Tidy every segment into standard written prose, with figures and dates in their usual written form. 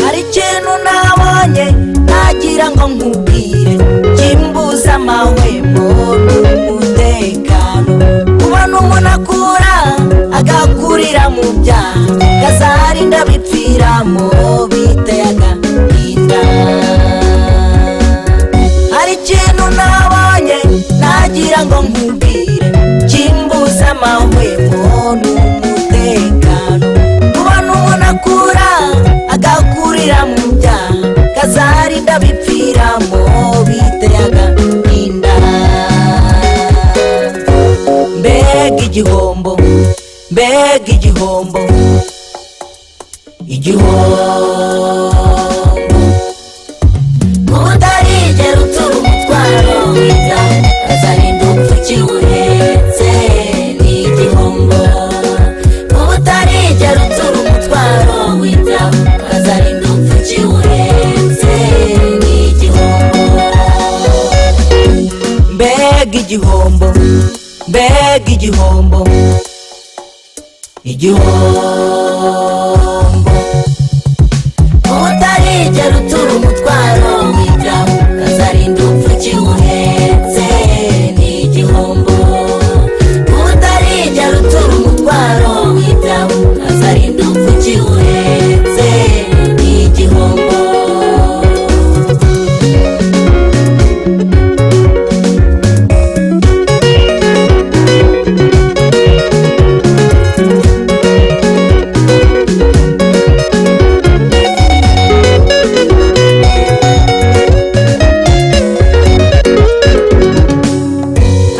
hari ikintu nabonye nagira ngo nkubwire kimbuza amahwemo n'umutekano. kubona umuntu akura agakurira mu byaha kazarinda bipfiramo biteye agahinda. hari ikintu nabonye nagira ngo nkubwire kimbuza amahwemo n'umutekano. kubona umuntu akura agakurira mu byaha kazarinda bipfiramo biteye agahinda. mbega igihombo, mbega igihombo, igihombo utarigera utura umutwaro w'ibyaha kazarinda upfa ukiwuhetse. ni igihombo utarigera utura umutwaro w'ibyaha kazarinda upfa ukiwuhetse. ni igihombo, mbega igihombo, mbega igihombo, igihombo utarigera utura umutwaro w'ibyaha kazarinda upfa ukiwuhetse. ni igihombo utarigera utura umutwaro w'ibyaha kazarinda upfa ukiwuhetse. ni igihombo.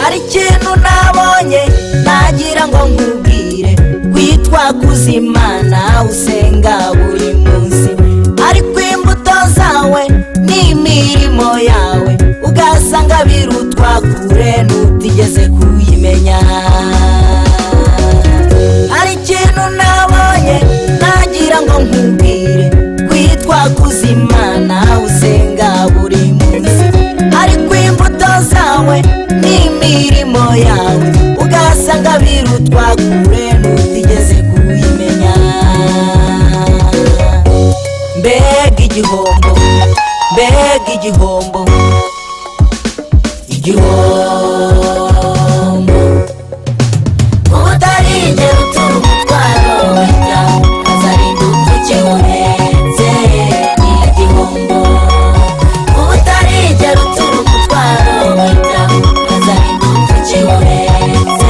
hari ikintu nabonye nagira ngo nkubwire kwitwa kuzimana usenga buri munsi ariko imbuto zawe n'imirimo yawe ugasanga birutwa kure n'utigeze kuyimenya. hari ikintu nabonye nagira ngo nkubwire kwitwa kuzimana usenga buri munsi ariko imbuto zawe n'imirimo yawe ugasanga birutwa kure n'utigeze kuyimenya. mbega igihombo, mbega igihombo, igihombo utarigera utura umutwaro w'ibyaha kazarinda upfa ukiwuhetse. ni igihombo utarigera utura umutwaro w'ibyaha kazarinda upfa ukiwuhetse.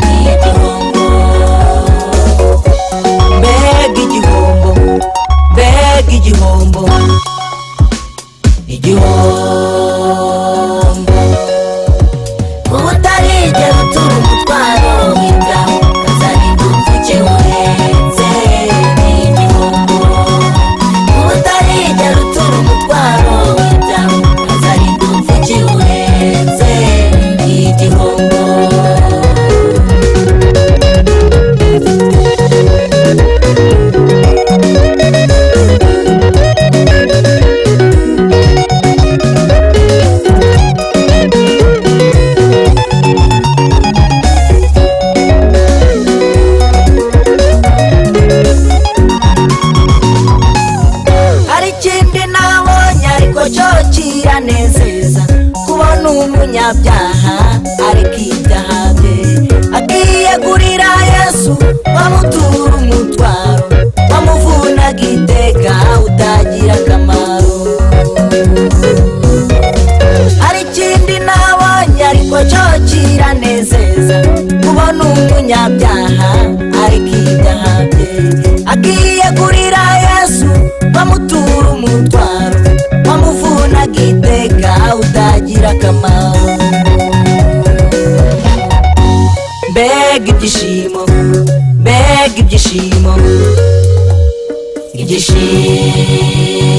ni igihombo, mbega igihombo, mbega igihombo, igihombo utarigera utura umutwaro w'ibyaha kazarinda upfa ukiwuhetse. ni igihombo utarigera utura umutwaro w'ibyaha kazarinda upfa ukiwuhetse. ni igihombo. hari ikindi nabonye ariko cyo kiranezeza kubona umunyabyaha ariko ibyaha bye akiyegurira Yesu bamutura umutwaro bamuvunaga iteka utagira akamaro. hari ikindi nabonye ariko cyo kiranezeza kubona umunyabyaha ariko ibyaha bye akiyegurira Yesu bamutura umutwaro bamuvunaga iteka utagira akamaro. mbega ibyishimo, mbega ibyishimo, ibyishimo